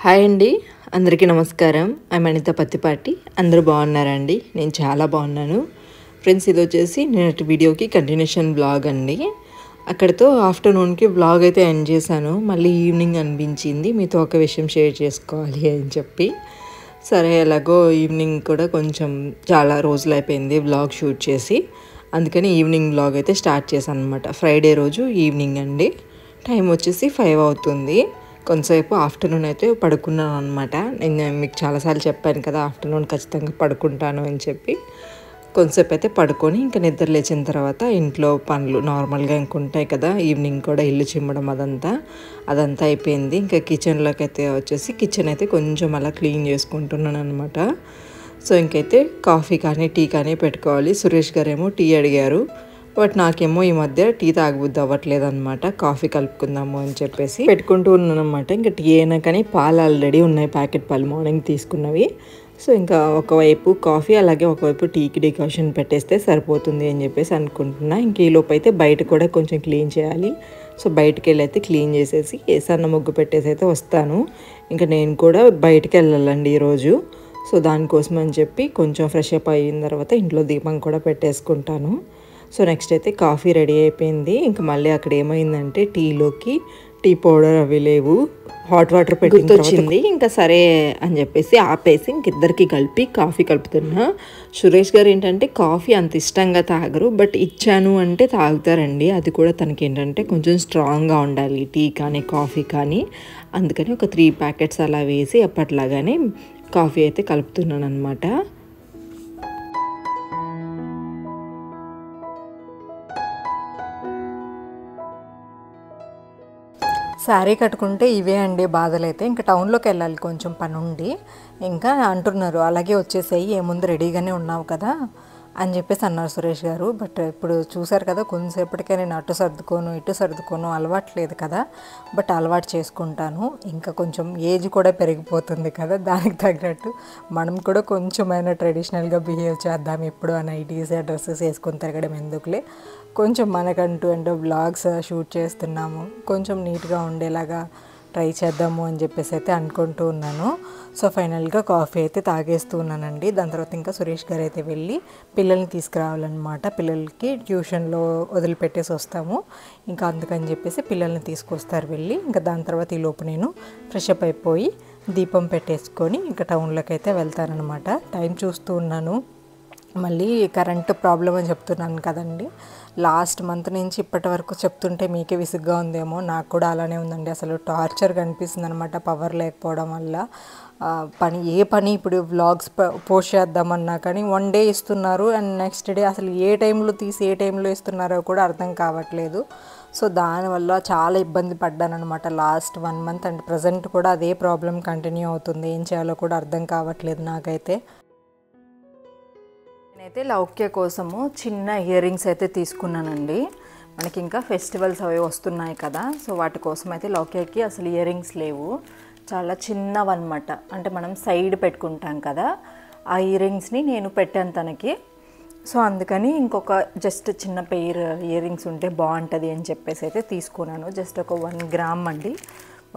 Hi అండి, అందరికీ నమస్కారం. ఐమ్ అనిత పత్తిపాటి. అందరూ బాగున్నారండి? నేను చాలా బాగున్నాను ఫ్రెండ్స్. ఇది వచ్చేసి నేటి వీడియోకి కంటిన్యూషన్ బ్లాగ్ అండి. అక్కడితో ఆఫ్టర్నూన్కి బ్లాగ్ అయితే ఎండ్ చేశాను. మళ్ళీ ఈవినింగ్ అనిపించింది మీతో ఒక విషయం షేర్ చేసుకోవాలి అని చెప్పి. సరే, ఎలాగో ఈవినింగ్ కూడా కొంచెం చాలా రోజులు అయిపోయింది బ్లాగ్ షూట్ చేసి, అందుకని ఈవినింగ్ బ్లాగ్ అయితే స్టార్ట్ చేశాను అనమాట. ఫ్రైడే రోజు ఈవినింగ్ అండి. టైం వచ్చేసి 5 అవుతుంది. కొంతసేపు ఆఫ్టర్నూన్ అయితే పడుకున్నాను అనమాట. నేను మీకు చాలాసార్లు చెప్పాను కదా, ఆఫ్టర్నూన్ ఖచ్చితంగా పడుకుంటాను అని చెప్పి. కొంతసేపు అయితే పడుకొని ఇంకా నిద్ర లేచిన తర్వాత ఇంట్లో పనులు నార్మల్గా ఇంకుంటాయి కదా, ఈవినింగ్ కూడా ఇల్లు చిమ్మడం అదంతా అయిపోయింది. ఇంకా కిచెన్లోకి అయితే వచ్చేసి కిచెన్ అయితే కొంచెం అలా క్లీన్ చేసుకుంటున్నాను అనమాట. సో ఇంకైతే కాఫీ కానీ టీ కానీ పెట్టుకోవాలి. సురేష్ గారేమో టీ అడిగారు, బట్ నాకేమో ఈ మధ్య టీ తాగబుద్ధి అవ్వట్లేదు అనమాట. కాఫీ కలుపుకుందాము అని చెప్పేసి పెట్టుకుంటూ ఉన్నాను అనమాట. ఇంకా టీ అయినా కానీ పాలు ఆల్రెడీ ఉన్నాయి, ప్యాకెట్ పాలు మార్నింగ్ తీసుకున్నవి. సో ఇంకా ఒకవైపు కాఫీ అలాగే ఒకవైపు టీకి డికాషన్ పెట్టేస్తే సరిపోతుంది అని చెప్పేసి అనుకుంటున్నా. ఇంక ఈ లోపు అయితే బయట కూడా కొంచెం క్లీన్ చేయాలి. సో బయటకు వెళ్ళి అయితే క్లీన్ చేసేసి సన్న ముగ్గు పెట్టేసి అయితే వస్తాను. ఇంకా నేను కూడా బయటకు వెళ్ళాలండి ఈరోజు. సో దానికోసం అని చెప్పి కొంచెం ఫ్రెష్ అప్ అయిన తర్వాత ఇంట్లో దీపం కూడా పెట్టేసుకుంటాను. సో నెక్స్ట్ అయితే కాఫీ రెడీ అయిపోయింది. ఇంకా మళ్ళీ అక్కడ ఏమైందంటే టీలోకి టీ పౌడర్ అవి లేవు, హాట్ వాటర్ పెట్టింది. ఇంకా సరే అని చెప్పేసి ఆపేసి ఇంకిద్దరికి కలిపి కాఫీ కలుపుతున్నా. సురేష్ గారు ఏంటంటే కాఫీ అంత ఇష్టంగా తాగరు, బట్ ఇచ్చాను అంటే తాగుతారండి. అది కూడా తనకి ఏంటంటే కొంచెం స్ట్రాంగ్గా ఉండాలి టీ కానీ కాఫీ కానీ. అందుకని ఒక 3 ప్యాకెట్స్ అలా వేసి అప్పట్లాగానే కాఫీ అయితే కలుపుతున్నాను అనమాట. శారీ కట్టుకుంటే ఇవే అండి బాధలు. అయితే ఇంకా టౌన్లోకి వెళ్ళాలి కొంచెం పని ఉండి, ఇంకా అంటున్నారు అలాగే వచ్చేసేయి, ఏముంది రెడీగానే ఉన్నావు కదా అని చెప్పేసి అన్నారు సురేష్ గారు. బట్ ఇప్పుడు చూసారు కదా, కొంతసేపటికే నేను అటు సర్దుకోను ఇటు సర్దుకోను, అలవాట్లేదు కదా. బట్ అలవాటు చేసుకుంటాను. ఇంకా కొంచెం ఏజ్ కూడా పెరిగిపోతుంది కదా, దానికి తగ్గట్టు మనం కూడా కొంచెమైనా ట్రెడిషనల్గా బిహేవ్ చేద్దాం. ఎప్పుడు ఆ నైటీస్ డ్రెస్సెస్ వేసుకొని తిరగడం ఎందుకులే, కొంచెం మనకంటూ అంటే వ్లాగ్స్ షూట్ చేస్తున్నాము, కొంచెం నీట్గా ఉండేలాగా ట్రై చేద్దాము అని చెప్పేసి అయితే అనుకుంటూ ఉన్నాను. సో ఫైనల్గా కాఫీ అయితే తాగేస్తూ ఉన్నానండి. దాని తర్వాత ఇంకా సురేష్ గారు అయితే వెళ్ళి పిల్లల్ని తీసుకురావాలన్నమాట. పిల్లలకి ట్యూషన్లో వదిలిపెట్టేసి వస్తాము. ఇంకా అందుకని చెప్పేసి పిల్లల్ని తీసుకొస్తారు వెళ్ళి. ఇంకా దాని తర్వాత ఈ లోపు నేను ఫ్రెష్ అప్ అయిపోయి దీపం పెట్టేసుకొని ఇంకా టౌన్లోకి అయితే వెళ్తానన్నమాట. టైం చూస్తూ ఉన్నాను. మళ్ళీ కరెంటు ప్రాబ్లం అని చెప్తున్నాను కదండి, లాస్ట్ మంత్ నుంచి ఇప్పటి వరకు చెప్తుంటే మీకే విసుగ్గా ఉందేమో, నాకు కూడా అలానే ఉందండి. అసలు టార్చర్గా అనిపిస్తుంది అనమాట పవర్ లేకపోవడం వల్ల. ఏ పని ఇప్పుడు వ్లాగ్స్ పోస్ట్ చేద్దామన్నా కానీ 1 డే ఇస్తున్నారు, అండ్ నెక్స్ట్ డే అసలు ఏ టైంలో తీసి ఏ టైంలో ఇస్తున్నారో కూడా అర్థం కావట్లేదు. సో దానివల్ల చాలా ఇబ్బంది పడ్డాను అనమాట లాస్ట్ 1 మంత్. అండ్ ప్రజెంట్ కూడా అదే ప్రాబ్లం కంటిన్యూ అవుతుంది. ఏం చేయాలో కూడా అర్థం కావట్లేదు నాకైతే. నేనైతే లౌక్య కోసము చిన్న ఇయర్ రింగ్స్ అయితే తీసుకున్నానండి. మనకి ఇంకా ఫెస్టివల్స్ అవి వస్తున్నాయి కదా, సో వాటి కోసం అయితే లౌక్యకి అసలు ఇయర్ రింగ్స్ లేవు, చాలా చిన్నవన్నమాట. అంటే మనం సైడ్ పెట్టుకుంటాం కదా, ఆ ఇయర్ రింగ్స్ని నేను పెట్టాను తనకి. సో అందుకని ఇంకొక జస్ట్ చిన్న పెయిర్ ఇయర్ రింగ్స్ ఉంటే బాగుంటుంది అని చెప్పేసి అయితే తీసుకున్నాను. జస్ట్ ఒక 1 గ్రామ్ అండి,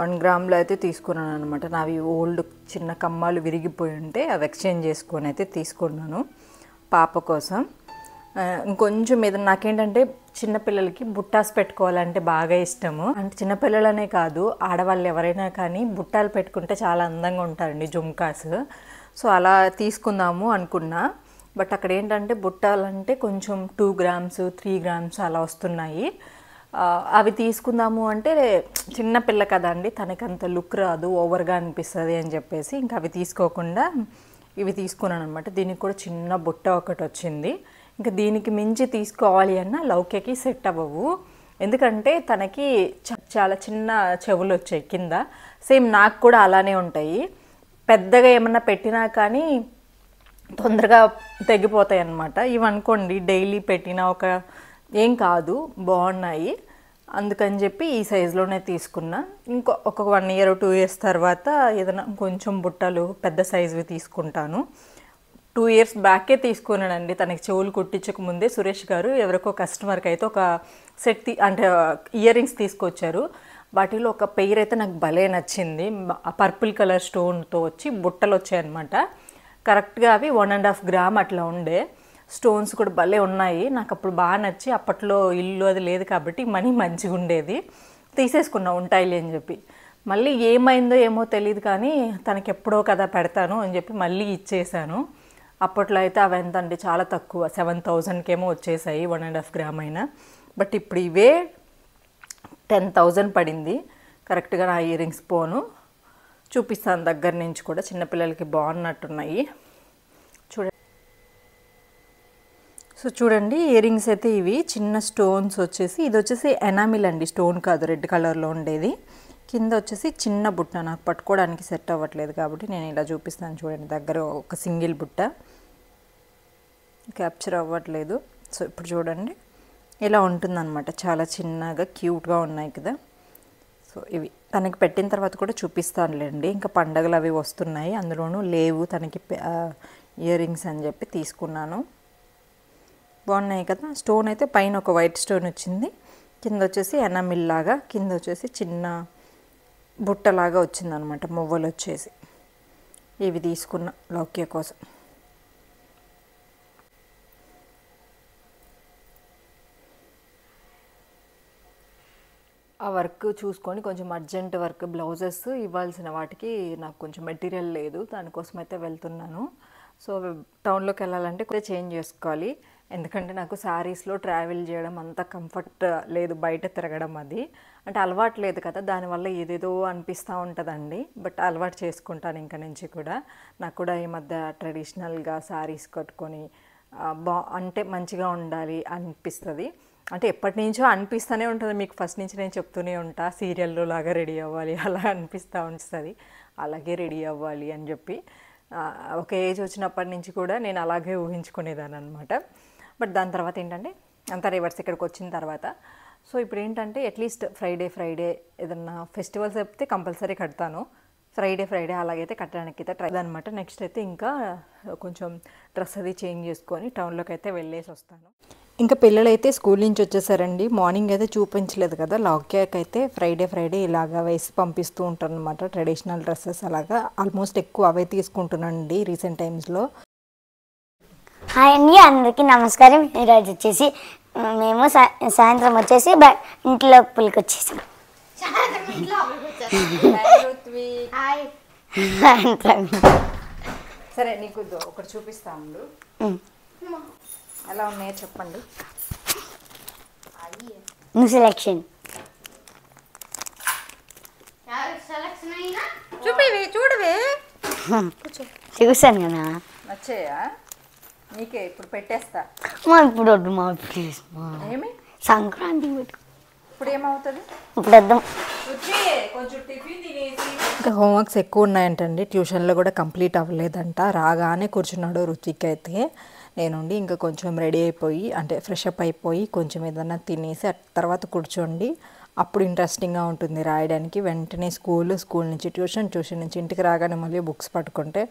1 గ్రామ్లో అయితే తీసుకున్నాను అనమాట. నావి ఓల్డ్ చిన్న కమ్మాలు విరిగిపోయి ఉంటే అవి ఎక్స్చేంజ్ చేసుకొని అయితే తీసుకున్నాను పాప కోసం. ఇంకొంచెం ఏదైనా నాకేంటంటే చిన్నపిల్లలకి బుట్టాస్ పెట్టుకోవాలంటే బాగా ఇష్టము. అంటే చిన్నపిల్లలనే కాదు, ఆడవాళ్ళు ఎవరైనా కానీ బుట్టాలు పెట్టుకుంటే చాలా అందంగా ఉంటారండి, జుమ్కాస్. సో అలా తీసుకుందాము అనుకున్నా. బట్ అక్కడ ఏంటంటే బుట్టాలంటే కొంచెం 2 గ్రామ్స్ 3 గ్రామ్స్ అలా వస్తున్నాయి. అవి తీసుకుందాము అంటే చిన్నపిల్ల కదా అండి, తనకి అంత లుక్ రాదు, ఓవర్గా అనిపిస్తుంది అని చెప్పేసి ఇంకా అవి తీసుకోకుండా ఇవి తీసుకున్నాను అనమాట. దీనికి కూడా చిన్న బుట్ట ఒకటి వచ్చింది. ఇంకా దీనికి మించి తీసుకోవాలి అన్న లౌక్యకి సెట్ అవ్వవు, ఎందుకంటే తనకి చాలా చిన్న చెవులు వచ్చాయి కింద. సేమ్ నాకు కూడా అలానే ఉంటాయి. పెద్దగా ఏమన్నా పెట్టినా కానీ తొందరగా తెగిపోతాయి అన్నమాట. ఇవనుకోండి డైలీ పెట్టినా ఏం కాదు, బాగున్నాయి. అందుకని చెప్పి ఈ సైజులోనే తీసుకున్నా. ఒక 1 ఇయర్ 2 ఇయర్స్ తర్వాత ఏదైనా కొంచెం బుట్టలు పెద్ద సైజువి తీసుకుంటాను. 2 ఇయర్స్ బ్యాకే తీసుకున్నానండి. తనకి చెవులు కుట్టించక ముందే సురేష్ గారు ఎవరికో కస్టమర్కి అయితే ఒక సెట్ అంటే ఇయర్ రింగ్స్ తీసుకొచ్చారు. వాటిలో ఒక పెయిర్ అయితే నాకు భలే నచ్చింది. పర్పుల్ కలర్ స్టోన్తో వచ్చి బుట్టలు వచ్చాయన్నమాట. కరెక్ట్గా అవి 1.5 గ్రామ్ అట్లా ఉండే. స్టోన్స్ కూడా భలే ఉన్నాయి. నాకు అప్పుడు బాగా నచ్చి, అప్పట్లో ఇల్లు అది లేదు కాబట్టి మనీ మంచిగా ఉండేది, తీసేసుకున్నా ఉంటాయిలే అని చెప్పి. మళ్ళీ ఏమైందో ఏమో తెలియదు కానీ తనకి ఎప్పుడో కదా పెడతాను అని చెప్పి మళ్ళీ ఇచ్చేసాను. అప్పట్లో అయితే అవి ఎంత అంటే చాలా తక్కువ, 7,000కేమో వచ్చేసాయి 1.5 గ్రామ్ అయినా. బట్ ఇప్పుడు ఇవే 10,000 పడింది కరెక్ట్గా నా ఇయర్ రింగ్స్. పోను చూపిస్తాను దగ్గర నుంచి కూడా, చిన్నపిల్లలకి బాగున్నట్టున్నాయి చూడండి. సో చూడండి ఇయర్ రింగ్స్ అయితే ఇవి చిన్న స్టోన్స్ వచ్చేసి, ఇది వచ్చేసి ఎనామిల్ అండి, స్టోన్ కాదు, రెడ్ కలర్లో ఉండేది. కింద వచ్చేసి చిన్న బుట్ట, నాకు పట్టుకోవడానికి సెట్ అవ్వట్లేదు కాబట్టి నేను ఇలా చూపిస్తాను చూడండి. దగ్గర ఒక సింగిల్ బుట్ట క్యాప్చర్ అవ్వట్లేదు. సో ఇప్పుడు చూడండి ఇలా ఉంటుందన్నమాట, చాలా చిన్నగా క్యూట్గా ఉన్నాయి కదా. సో ఇవి తనకి పెట్టిన తర్వాత కూడా చూపిస్తానులేండి. ఇంకా పండగలు అవి వస్తున్నాయి, అందులోనూ లేవు తనకి ఇయర్ రింగ్స్ అని చెప్పి తీసుకున్నాను. బాగున్నాయి కదా. స్టోన్ అయితే పైన ఒక వైట్ స్టోన్ వచ్చింది, కింద వచ్చేసి ఎనామిల్ లాగా, కింద వచ్చేసి చిన్న బుట్టలాగా వచ్చిందనమాట, మువ్వలు వచ్చేసి. ఇవి తీసుకున్న లౌక్య కోసం. ఆ వర్క్ చూసుకొని కొంచెం అర్జెంట్ వర్క్, బ్లౌజెస్ ఇవ్వాల్సిన వాటికి నాకు కొంచెం మెటీరియల్ లేదు, దానికోసం అయితే వెళ్తున్నాను. సో టౌన్లోకి వెళ్ళాలంటే కొంచెం చేంజ్ చేసుకోవాలి, ఎందుకంటే నాకు శారీస్లో ట్రావెల్ చేయడం అంత కంఫర్ట్ లేదు, బయట తిరగడం అది అంటే అలవాటు లేదు కదా, దానివల్ల ఏదేదో అనిపిస్తూ ఉంటుందండి. బట్ అలవాటు చేసుకుంటాను ఇంకా నుంచి కూడా. నాకు కూడా ఈ మధ్య ట్రెడిషనల్గా శారీస్ కట్టుకొని అంటే మంచిగా ఉండాలి అనిపిస్తుంది. అంటే ఎప్పటి నుంచో అనిపిస్తూనే ఉంటుంది, మీకు ఫస్ట్ నుంచి నేను చెప్తూనే ఉంటా, సీరియల్లో లాగా రెడీ అవ్వాలి అలా అనిపిస్తూ ఉంటుంది, అలాగే రెడీ అవ్వాలి అని చెప్పి. ఒక ఏజ్ వచ్చినప్పటి నుంచి కూడా నేను అలాగే ఊహించుకునేదాన్ని అనమాట. బట్ దాని తర్వాత ఏంటంటే అంత రివర్స్ ఇక్కడికి వచ్చిన తర్వాత. సో ఇప్పుడు ఏంటంటే అట్లీస్ట్ ఫ్రైడే ఏదన్నా ఫెస్టివల్స్ అయితే కంపల్సరీ కడతాను, ఫ్రైడే అలాగైతే కట్టడానికి అయితే ట్రై అనమాట. నెక్స్ట్ అయితే ఇంకా కొంచెం డ్రెస్ అది చేంజ్ చేసుకొని టౌన్లోకి అయితే వెళ్ళేసి వస్తాను. ఇంకా పిల్లలు అయితే స్కూల్ నుంచి వచ్చేసారండి. మార్నింగ్ అయితే చూపించలేదు కదా, లాక్యాక్ అయితే ఫ్రైడే ఇలాగా వేసి పంపిస్తూ ఉంటాను అనమాట, ట్రెడిషనల్ డ్రెస్సెస్ అలాగా. ఆల్మోస్ట్ ఎక్కువ అవే తీసుకుంటున్నానండి రీసెంట్ టైమ్స్లో. హాయ్ అండి, అందరికీ నమస్కారం. ఈరోజు వచ్చేసి మేము సాయంత్రం వచ్చేసి ఇంట్లో పులికి వచ్చేసాం. సరే నీకు ఒకటి చూపిస్తాము, ఎలా ఉన్నాయో చెప్పండి. నువ్వు సెలెక్షన్ చూడవే చూసాను కదా, నచ్చాయా నీకే? ఇప్పుడు పెట్టేస్తా. ఇప్పుడు వద్దు మా ప్లీజ్, ఏమి సంక్రాంతి ఇప్పుడు ఏమవుతుంది, ఇప్పుడు వద్దాం. ఇంకా హోంవర్క్స్ ఎక్కువ ఉన్నాయంటండి, ట్యూషన్లో కూడా కంప్లీట్ అవ్వలేదంట. రాగానే కూర్చున్నాడు రుచిక్ అయితే. నేనుండి ఇంకా కొంచెం రెడీ అయిపోయి అంటే ఫ్రెష్ అప్ అయిపోయి కొంచెం ఏదన్నా తినేసి తర్వాత కూర్చోండి, అప్పుడు ఇంట్రెస్టింగ్గా ఉంటుంది రాయడానికి. వెంటనే స్కూల్ నుంచి ట్యూషన్ నుంచి ఇంటికి రాగానే మళ్ళీ బుక్స్ పట్టుకుంటే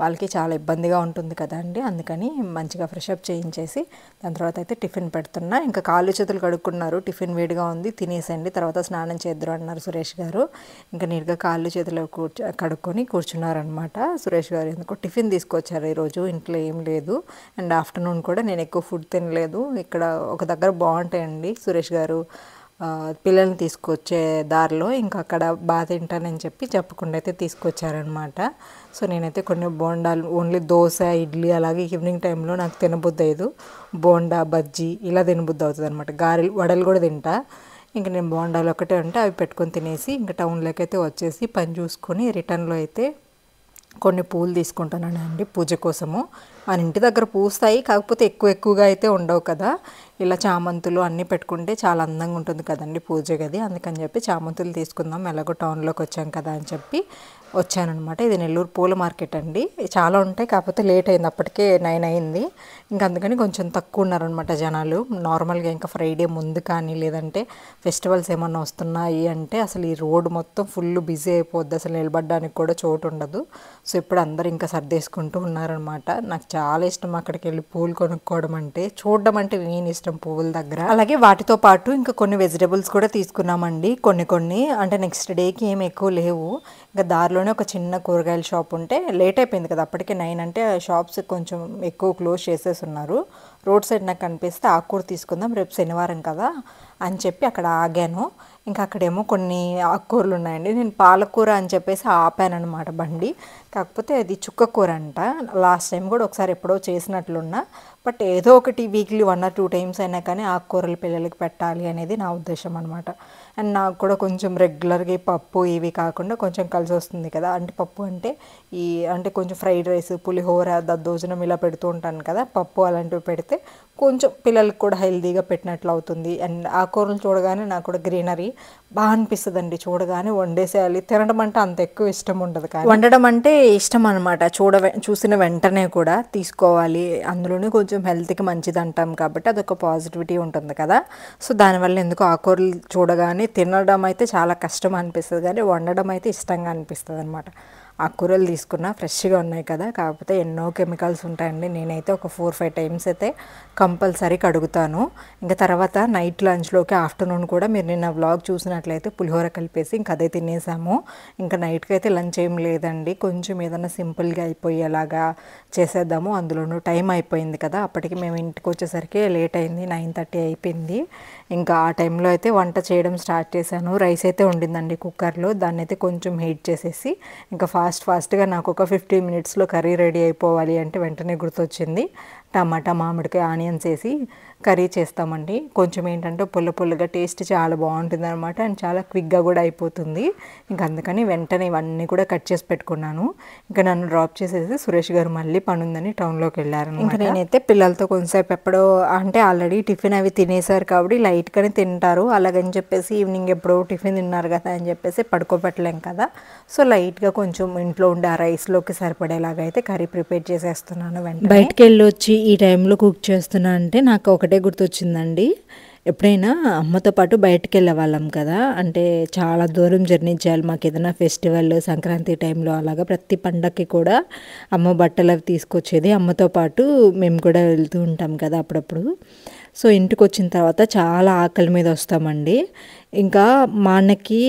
వాళ్ళకి చాలా ఇబ్బందిగా ఉంటుంది కదండి. అందుకని మంచిగా ఫ్రెష్ అప్ చేయించేసి దాని తర్వాత అయితే టిఫిన్ పెడుతున్నా. ఇంకా కాళ్ళు చేతులు కడుక్కున్నారు, టిఫిన్ వేడిగా ఉంది తినేసండి, తర్వాత స్నానం చేద్దరు అన్నారు సురేష్ గారు. ఇంకా నీట్గా కాళ్ళు చేతులు కడుక్కొని కూర్చున్నారనమాట సురేష్ గారు. ఎందుకో టిఫిన్ తీసుకొచ్చారు ఈరోజు, ఇంట్లో ఏం లేదు. అండ్ ఆఫ్టర్నూన్ కూడా నేను ఎక్కువ ఫుడ్ తినలేదు. ఇక్కడ ఒక దగ్గర బాగుంటాయండి సురేష్ గారు పిల్లల్ని తీసుకొచ్చే దారిలో, ఇంకా అక్కడ బాగా తింటానని చెప్పకుండా అయితే తీసుకొచ్చారనమాట. సో నేనైతే కొన్ని బోండాలు, ఓన్లీ దోశ ఇడ్లీ అలాగే ఈవినింగ్ టైంలో నాకు తినబుద్ధి అయ్యదు, బోండా బజ్జీ ఇలా తినబుద్ధి అవుతుంది అనమాట. గారెలు వడలు కూడా తింటా. ఇంకా నేను బోండాలు ఒకటే ఉంటే అవి పెట్టుకొని తినేసి ఇంకా టౌన్లోకి అయితే వచ్చేసి పని చూసుకొని రిటర్న్లో అయితే కొన్ని పూలు తీసుకుంటానండి పూజ కోసము. మన ఇంటి దగ్గర పూస్తాయి, కాకపోతే ఎక్కువగా అయితే ఉండవు కదా. ఇలా చామంతులు అన్నీ పెట్టుకుంటే చాలా అందంగా ఉంటుంది కదండి పూజ గది. అందుకని చెప్పి చామంతులు తీసుకుందాం, ఎలాగో టౌన్లోకి వచ్చాం కదా అని చెప్పి వచ్చానమాట. ఇది నెల్లూరు పూల మార్కెట్ అండి, చాలా ఉంటాయి, కాకపోతే లేట్ అయింది, అప్పటికే 9 అయింది. ఇంకా అందుకని కొంచెం తక్కువ ఉన్నారనమాట జనాలు. నార్మల్గా ఇంకా ఫ్రైడే ముందు కానీ లేదంటే ఫెస్టివల్స్ ఏమన్నా వస్తున్నాయి అంటే అసలు ఈ రోడ్ మొత్తం ఫుల్ బిజీ అయిపోద్ది, అసలు నిలబడడానికి కూడా చోటు ఉండదు. సో ఇప్పుడు అందరు ఇంకా సర్దేసుకుంటూ ఉన్నారనమాట. నాకు చాలా ఇష్టం అక్కడికి వెళ్ళి పూలు కొనుక్కోవడం అంటే, చూడడం అంటే నేను ఇష్టం పువ్వుల దగ్గర. అలాగే వాటితో పాటు ఇంకా కొన్ని వెజిటబుల్స్ కూడా తీసుకున్నామండి, కొన్ని అంటే నెక్స్ట్ డేకి ఏమి ఎక్కువ లేవు. ఇంకా దారిలోనే ఒక చిన్న కూరగాయల షాప్ ఉంటే లేట్ అయిపోయింది కదా, అప్పటికే 9 అంటే షాప్స్ కొంచెం ఎక్కువ క్లోజ్ చేసేసి ఉన్నారు. రోడ్ సైడ్ నాకు కనిపిస్తే ఆకుకూర తీసుకుందాం, రేపు శనివారం కదా అని చెప్పి అక్కడ ఆగాను. ఇంకా అక్కడేమో కొన్ని ఆకుకూరలు ఉన్నాయండి. నేను పాలకూర అని చెప్పేసి ఆపాను అనమాట బండి. కాకపోతే అది చుక్కకూర అంట. లాస్ట్ టైం కూడా ఒకసారి ఎప్పుడో చేసినట్లున్నా. బట్ ఏదో ఒకటి వీక్లీ 1 or 2 times అయినా కానీ ఆకుకూరలు పిల్లలకి పెట్టాలి అనేది నా ఉద్దేశం అనమాట. అండ్ నాకు కూడా కొంచెం రెగ్యులర్గా ఈ పప్పు ఇవి కాకుండా కొంచెం కలిసి వస్తుంది కదా. అంటే పప్పు అంటే అంటే కొంచెం ఫ్రైడ్ రైస్, పులిహోర, దద్దోజనం ఇలా పెడుతూ ఉంటాను కదా. పప్పు అలాంటివి పెడితే కొంచెం పిల్లలకి కూడా హెల్తీగా పెట్టినట్లు అవుతుంది. అండ్ ఆకుకూరలు చూడగానే నాకు కూడా గ్రీనరీ బాగా అనిపిస్తుంది అండి. చూడగానే వండేసేయాలి. తినడం అంటే అంత ఎక్కువ ఇష్టం ఉండదు, కానీ వండడం అంటే ఇష్టం అనమాట. చూసిన వెంటనే కూడా తీసుకోవాలి. అందులోనే కొంచెం హెల్త్కి మంచిది అంటాం కాబట్టి అదొక పాజిటివిటీ ఉంటుంది కదా. సో దానివల్ల ఎందుకు ఆకుకూరలు చూడగానే తినడం అయితే చాలా కష్టం అనిపిస్తుంది, కానీ వండడం అయితే ఇష్టంగా అనిపిస్తుంది అనమాట. ఆకుకూరలు తీసుకున్నా ఫ్రెష్గా ఉన్నాయి కదా, కాకపోతే ఎన్నో కెమికల్స్ ఉంటాయండి. నేనైతే ఒక 4-5 times అయితే కంపల్సరీ కడుగుతాను. ఇంకా తర్వాత నైట్ లంచ్లోకి ఆఫ్టర్నూన్ కూడా మీరు నిన్న వ్లాగ్ చూసినట్లయితే పులిహోర కలిపేసి ఇంకా అదే తినేసాము. ఇంకా నైట్కి అయితే లంచ్ ఏం లేదండి, కొంచెం ఏదైనా సింపుల్గా అయిపోయేలాగా చేసేద్దాము. అందులోనూ టైం అయిపోయింది కదా, అప్పటికి మేము ఇంటికి వచ్చేసరికి లేట్ అయింది, 9:30 అయిపోయింది. ఇంకా ఆ టైంలో అయితే వంట చేయడం స్టార్ట్ చేశాను. రైస్ అయితే ఉండిందండి కుక్కర్లో, దాన్ని అయితే కొంచెం హీట్ చేసేసి ఇంకా ఫాస్ట్గా నాకు ఒక 15 minutesలో కర్రీ రెడీ అయిపోవాలి అంటే వెంటనే గుర్తొచ్చింది. టమాటా, మామిడికాయ, ఆనియన్స్ వేసి కర్రీ చేస్తామండి. కొంచెం ఏంటంటే పుల్లగా టేస్ట్ చాలా బాగుంటుంది అనమాట. అండ్ చాలా క్విక్గా కూడా అయిపోతుంది. ఇంకా అందుకని వెంటనే ఇవన్నీ కూడా కట్ చేసి పెట్టుకున్నాను. ఇంకా నన్ను డ్రాప్ చేసేసి సురేష్ గారు మళ్ళీ పని ఉందని టౌన్లోకి వెళ్ళారు. ఇంకా నేనైతే పిల్లలతో కొంచెంసేపు ఎప్పుడో అంటే ఆల్రెడీ టిఫిన్ అవి తినేసారు కాబట్టి లైట్గానే తింటారు. అలాగని చెప్పేసి ఈవినింగ్ ఎప్పుడో టిఫిన్ తిన్నారు కదా అని చెప్పేసి పడుకోబెట్టలేం కదా. సో లైట్గా కొంచెం ఇంట్లో ఉండే ఆ రైస్లోకి సరిపడేలాగా అయితే కర్రీ ప్రిపేర్ చేసేస్తున్నాను. వెంటనే బయటకు వెళ్ళి వచ్చి ఈ టైంలో కుక్ చేస్తున్నా అంటే నాకు ఒకటే గుర్తొచ్చిందండి. ఎప్పుడైనా అమ్మతో పాటు బయటకు వెళ్ళే వాళ్ళం కదా, అంటే చాలా దూరం జర్నీ చేయాలి. మాకు ఏదైనా ఫెస్టివల్, సంక్రాంతి టైంలో అలాగా ప్రతి పండగకి కూడా అమ్మ బట్టలు అవి తీసుకొచ్చేది. అమ్మతో పాటు మేము కూడా వెళ్తూ ఉంటాం కదా అప్పుడప్పుడు. సో ఇంటికి వచ్చిన తర్వాత చాలా ఆకలి మీద వస్తామండి. ఇంకా మా అన్నకి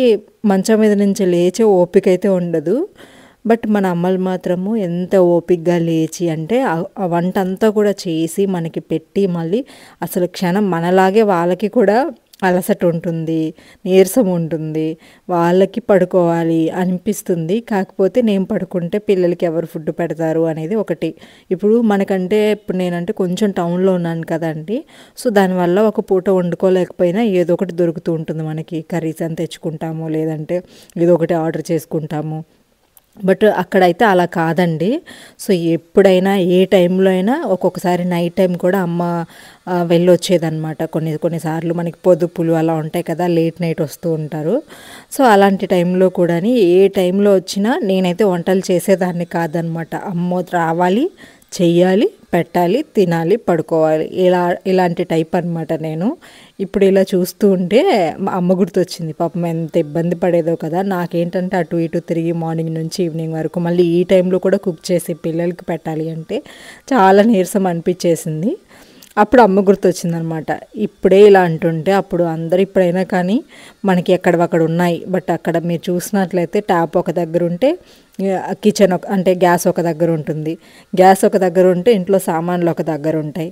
మంచం మీద నుంచి లేచే ఓపిక అయితే ఉండదు. బట్ మన అమ్మలు మాత్రము ఎంత ఓపికగా లేచి అంటే ఆ వంట అంతా కూడా చేసి మనకి పెట్టి మళ్ళీ అసలు క్షణం మనలాగే వాళ్ళకి కూడా అలసట ఉంటుంది, నీరసం ఉంటుంది, వాళ్ళకి పడుకోవాలి అనిపిస్తుంది. కాకపోతే నేను పడుకుంటే పిల్లలకి ఎవరు ఫుడ్ పెడతారు అనేది ఒకటి. ఇప్పుడు మనకంటే ఇప్పుడు నేనంటే కొంచెం టౌన్లో ఉన్నాను కదండి. సో దానివల్ల ఒక పూట వండుకోలేకపోయినా ఏదో ఒకటి దొరుకుతూ ఉంటుంది మనకి. కర్రీస్ అని తెచ్చుకుంటాము, లేదంటే ఏదో ఒకటి ఆర్డర్ చేసుకుంటాము. బట్ అక్కడైతే అలా కాదండి. సో ఎప్పుడైనా ఏ టైంలో అయినా ఒక్కొక్కసారి నైట్ టైం కూడా అమ్మ వెళ్ళొచ్చేదన్నమాట. కొన్నిసార్లు మనకి పొదుపులు అలా ఉంటాయి కదా, లేట్ నైట్ వస్తూ ఉంటారు. సో అలాంటి టైంలో కూడా ఏ టైంలో వచ్చినా నేనైతే వంటలు చేసేదాన్ని కాదనమాట. అమ్మ రావాలి, చెయ్యాలి, పెట్టాలి, తినాలి, పడుకోవాలి, ఇలాంటి టైప్ అనమాట నేను. ఇప్పుడు ఇలా చూస్తూ ఉంటే మా అమ్మ గుర్తొచ్చింది. పాపం ఎంత ఇబ్బంది పడేదో కదా. నాకేంటంటే అటు ఇటు తిరిగి మార్నింగ్ నుంచి ఈవినింగ్ వరకు మళ్ళీ ఈ టైంలో కూడా కుక్ చేసి పిల్లలకి పెట్టాలి అంటే చాలా నీరసం అనిపించేసింది. అప్పుడు అమ్మ గుర్తొచ్చిందనమాట. ఇప్పుడే ఇలా అంటుంటే అప్పుడు అందరు ఇప్పుడైనా కానీ మనకి ఎక్కడవక్కడ ఉన్నాయి. బట్ అక్కడ మీరు చూసినట్లయితే ట్యాప్ ఒక దగ్గర ఉంటే కిచెన్ అంటే గ్యాస్ ఒక దగ్గర ఉంటుంది, గ్యాస్ ఒక దగ్గర ఉంటే ఇంట్లో సామాన్లు ఒక దగ్గర ఉంటాయి.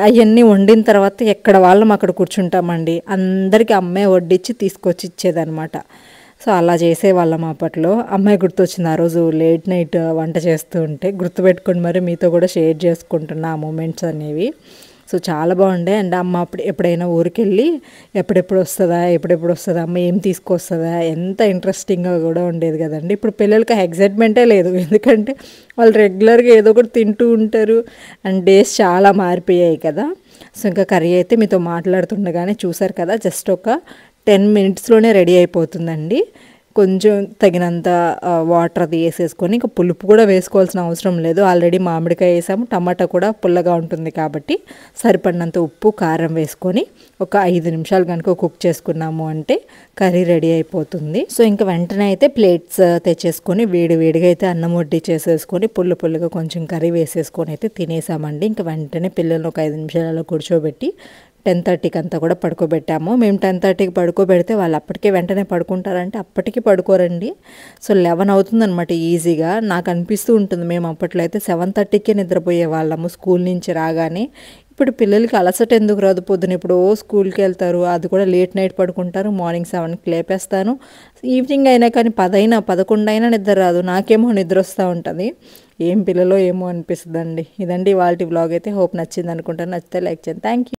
అవన్నీ వండిన తర్వాత ఎక్కడ వాళ్ళం అక్కడ కూర్చుంటామండి. అందరికీ అమ్మే వడ్డించి తీసుకొచ్చి ఇచ్చేదనమాట. సో అలా చేసేవాళ్ళం అప్పట్లో. అమ్మాయి గుర్తొచ్చింది ఆ రోజు లేట్ నైట్ వంట చేస్తూ ఉంటే. గుర్తుపెట్టుకుని మరి మీతో కూడా షేర్ చేసుకుంటున్నా ఆ మూమెంట్స్ అనేవి. సో చాలా బాగుండే. అండ్ అమ్మ అప్పుడు ఎప్పుడైనా ఊరికెళ్ళి ఎప్పుడెప్పుడు వస్తుందా అమ్మ, ఏం తీసుకొస్తుందా, ఎంత ఇంట్రెస్టింగ్గా కూడా ఉండేది కదండి. ఇప్పుడు పిల్లలకి ఎగ్జైట్మెంటే లేదు, ఎందుకంటే వాళ్ళు రెగ్యులర్గా ఏదో ఒకటి తింటూ ఉంటారు. అండ్ డేస్ చాలా మారిపోయాయి కదా. సో ఇంకా కర్రీ అయితే మీతో మాట్లాడుతుండగానే చూసారు కదా, జస్ట్ ఒక 10 minutesలోనే రెడీ అయిపోతుందండి. కొంచెం తగినంత వాటర్ అది వేసేసుకొని ఇంకా పులుపు కూడా వేసుకోవాల్సిన అవసరం లేదు. ఆల్రెడీ మామిడికాయ వేసాము, టమాటా కూడా పుల్లగా ఉంటుంది కాబట్టి సరిపడినంత ఉప్పు కారం వేసుకొని ఒక 5 నిమిషాలు కనుక కుక్ చేసుకున్నాము అంటే కర్రీ రెడీ అయిపోతుంది. సో ఇంకా వెంటనే అయితే ప్లేట్స్ తెచ్చేసుకొని వేడిగా అయితే అన్నం వడ్డీ చేసేసుకొని పుల్లగా కొంచెం కర్రీ వేసేసుకొని అయితే తినేసామండి. ఇంకా వెంటనే పిల్లల్ని ఒక 5 నిమిషాలలో కూర్చోబెట్టి 10:30కి అంతా కూడా పడుకోబెట్టాము. మేము 10:30కి పడుకోబెడితే వాళ్ళు అప్పటికే వెంటనే పడుకుంటారంటే అప్పటికి పడుకోరండి. సో 11 అవుతుందన్నమాట ఈజీగా. నాకు అనిపిస్తూ ఉంటుంది మేము అప్పట్లో అయితే 7:30కే నిద్రపోయే వాళ్ళము స్కూల్ నుంచి రాగానే. ఇప్పుడు పిల్లలకి అలసట ఎందుకు రాదు, పొద్దున ఇప్పుడు స్కూల్కి వెళ్తారు, అది కూడా లేట్ నైట్ పడుకుంటారు, మార్నింగ్ 7కి లేపేస్తాను. ఈవినింగ్ అయినా కానీ 10 అయినా 11 అయినా నిద్ర రాదు, నాకేమో నిద్ర వస్తూ ఉంటుంది. ఏం పిల్లలో ఏమో అనిపిస్తుందండి. ఇదండి ఇవాల్టి వ్లాగ్ అయితే. హోప్ నచ్చింది అనుకుంటాను. నచ్చితే లైక్ చేయండి. Thank you.